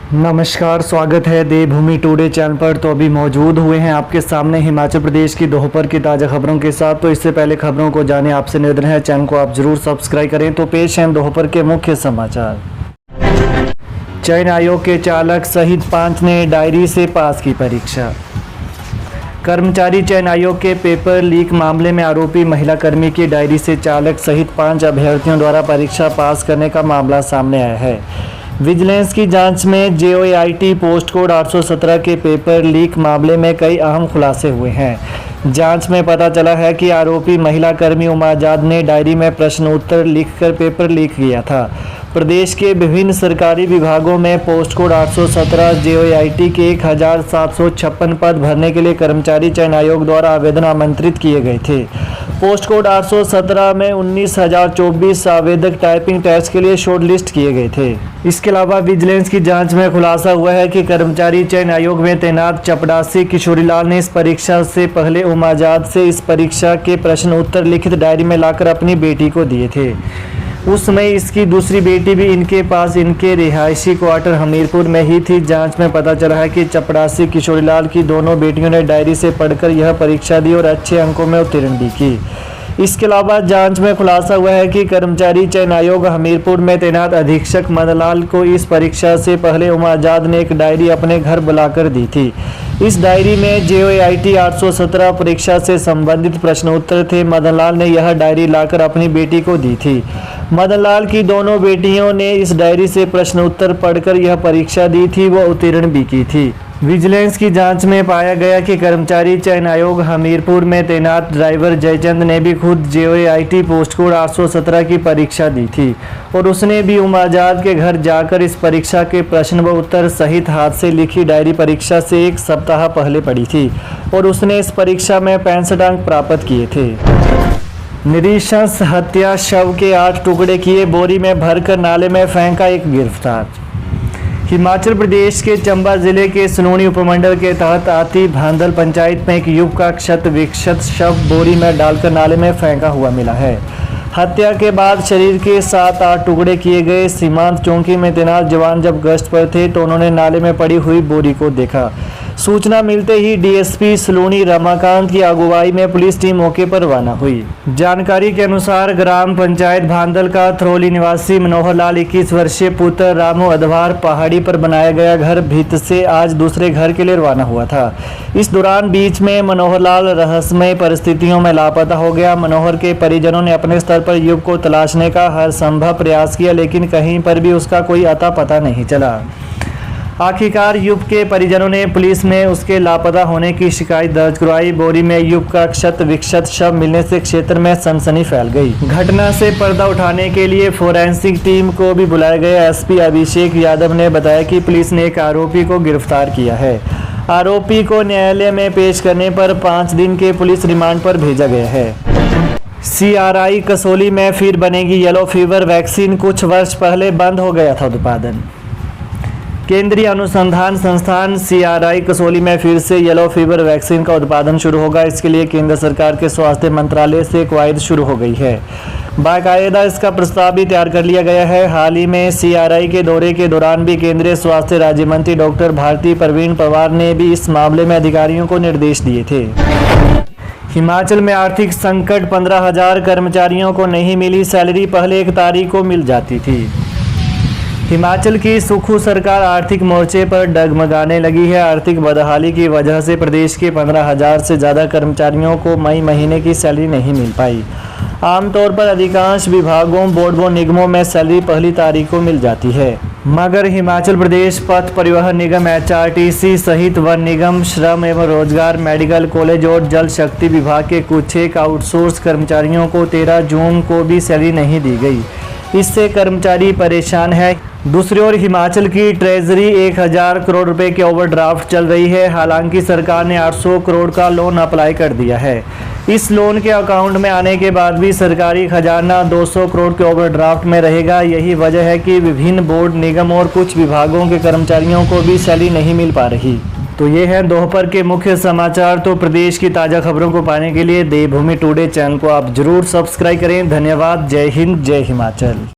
नमस्कार, स्वागत है देवभूमि टुडे चैनल पर। तो अभी मौजूद हुए हैं आपके सामने हिमाचल प्रदेश की दोपहर की ताज़ा खबरों के साथ। तो इससे पहले खबरों को जाने आपसे निवेदन है, चैनल को आप जरूर सब्सक्राइब करें। तो पेश हैं दोपहर के मुख्य समाचार। चयन आयोग के चालक सहित 5 ने डायरी से पास की परीक्षा। कर्मचारी चयन आयोग के पेपर लीक मामले में आरोपी महिला कर्मी की डायरी से चालक सहित 5 अभ्यर्थियों द्वारा परीक्षा पास करने का मामला सामने आया है। विजिलेंस की जांच में JOIT पोस्ट कोड 817 के पेपर लीक मामले में कई अहम खुलासे हुए हैं। जांच में पता चला है कि आरोपी महिला कर्मी उमाजाद ने डायरी में प्रश्न उत्तर लिखकर पेपर लीक किया था। प्रदेश के विभिन्न सरकारी विभागों में पोस्ट कोड 817 JOIT के 1756 पद भरने के लिए कर्मचारी चयन आयोग द्वारा आवेदन आमंत्रित किए गए थे। पोस्ट कोड 817 में 19,024 आवेदक टाइपिंग टेस्ट के लिए शॉर्टलिस्ट किए गए थे। इसके अलावा विजिलेंस की जांच में खुलासा हुआ है कि कर्मचारी चयन आयोग में तैनात चपड़ासी किशोरीलाल ने इस परीक्षा से पहले उमाजाद से इस परीक्षा के प्रश्न उत्तर लिखित डायरी में लाकर अपनी बेटी को दिए थे। उस समय इसकी दूसरी बेटी भी इनके पास इनके रिहायशी क्वार्टर हमीरपुर में ही थी। जांच में पता चला है कि चपड़ासी किशोरीलाल की दोनों बेटियों ने डायरी से पढ़कर यह परीक्षा दी और अच्छे अंकों में उत्तीर्ण भी की। इसके अलावा जांच में खुलासा हुआ है कि कर्मचारी चयन आयोग हमीरपुर में तैनात अधीक्षक मदनलाल को इस परीक्षा से पहले उमाजाद ने एक डायरी अपने घर बुलाकर दी थी। इस डायरी में JOIT 817 परीक्षा से संबंधित प्रश्न उत्तर थे। मदनलाल ने यह डायरी लाकर अपनी बेटी को दी थी। मदनलाल की दोनों बेटियों ने इस डायरी से प्रश्न उत्तर पढ़कर यह परीक्षा दी थी व उत्तीर्ण भी की थी। विजिलेंस की जांच में पाया गया कि कर्मचारी चयन आयोग हमीरपुर में तैनात ड्राइवर जयचंद ने भी खुद JOIT पोस्ट कोड 817 की परीक्षा दी थी और उसने भी उमाजाद के घर जाकर इस परीक्षा के प्रश्न व उत्तर सहित हाथ से लिखी डायरी परीक्षा से 1 सप्ताह पहले पढ़ी थी और उसने इस परीक्षा में 65 अंक प्राप्त किए थे। नृशंस हत्या, शव के 8 टुकड़े किए बोरी में भरकर नाले में फेंका, एक गिरफ्तार। हिमाचल प्रदेश के चंबा जिले के सनूनी उपमंडल के तहत आती भांदल पंचायत में एक युवक का क्षत विक्षत शव बोरी में डालकर नाले में फेंका हुआ मिला है। हत्या के बाद शरीर के 7-8 टुकड़े किए गए। सीमांत चौकी में तैनात जवान जब गश्त पर थे तो उन्होंने नाले में पड़ी हुई बोरी को देखा। सूचना मिलते ही DSP सलूनी रमाकांत की अगुवाई में पुलिस टीम मौके पर रवाना हुई। जानकारी के अनुसार ग्राम पंचायत भांदल का थरोली निवासी मनोहर लाल 21 वर्षीय पुत्र रामू अधवार पहाड़ी पर बनाया गया घर भित्त से आज दूसरे घर के लिए रवाना हुआ था। इस दौरान बीच में मनोहर लाल रहस्यमय परिस्थितियों में लापता हो गया। मनोहर के परिजनों ने अपने स्तर पर युवक को तलाशने का हर संभव प्रयास किया, लेकिन कहीं पर भी उसका कोई अता पता नहीं चला। आखिरकार युवक के परिजनों ने पुलिस में उसके लापता होने की शिकायत दर्ज करवाई। बोरी में युवक का क्षत विक्षत शव मिलने से क्षेत्र में सनसनी फैल गई। घटना से पर्दा उठाने के लिए फोरेंसिक टीम को भी बुलाया गया। SP अभिषेक यादव ने बताया कि पुलिस ने एक आरोपी को गिरफ्तार किया है। आरोपी को न्यायालय में पेश करने पर 5 दिन के पुलिस रिमांड पर भेजा गया है। CRI कसौली में फिर बनेगी येलो फीवर वैक्सीन। कुछ वर्ष पहले बंद हो गया था उत्पादन। केंद्रीय अनुसंधान संस्थान CRI कसौली में फिर से येलो फीवर वैक्सीन का उत्पादन शुरू होगा। इसके लिए केंद्र सरकार के स्वास्थ्य मंत्रालय से कवायद शुरू हो गई है। बाकायदा इसका प्रस्ताव भी तैयार कर लिया गया है। हाल ही में CRI के दौरे के दौरान भी केंद्रीय स्वास्थ्य राज्य मंत्री डॉक्टर भारती प्रवीण पवार ने भी इस मामले में अधिकारियों को निर्देश दिए थे। हिमाचल में आर्थिक संकट, 15,000 कर्मचारियों को नहीं मिली सैलरी। पहले 1 तारीख को मिल जाती थी। हिमाचल की सुक्खू सरकार आर्थिक मोर्चे पर डगमगाने लगी है। आर्थिक बदहाली की वजह से प्रदेश के 15,000 से ज़्यादा कर्मचारियों को मई महीने की सैलरी नहीं मिल पाई। आमतौर पर अधिकांश विभागों, बोर्ड व निगमों में सैलरी पहली तारीख को मिल जाती है, मगर हिमाचल प्रदेश पथ परिवहन निगम HRTC सहित वन निगम, श्रम एवं रोजगार, मेडिकल कॉलेज और जल शक्ति विभाग के कुछ एक आउटसोर्स कर्मचारियों को 13 जून को भी सैलरी नहीं दी गई। इससे कर्मचारी परेशान है। दूसरी ओर हिमाचल की ट्रेजरी 1,000 करोड़ रुपए के ओवरड्राफ्ट चल रही है। हालांकि सरकार ने 800 करोड़ का लोन अप्लाई कर दिया है। इस लोन के अकाउंट में आने के बाद भी सरकारी खजाना 200 करोड़ के ओवरड्राफ्ट में रहेगा। यही वजह है कि विभिन्न बोर्ड, निगम और कुछ विभागों के कर्मचारियों को भी सैलरी नहीं मिल पा रही। तो ये हैं दोपहर के मुख्य समाचार। तो प्रदेश की ताज़ा खबरों को पाने के लिए देवभूमि टुडे चैनल को आप जरूर सब्सक्राइब करें। धन्यवाद। जय हिंद, जय हिमाचल।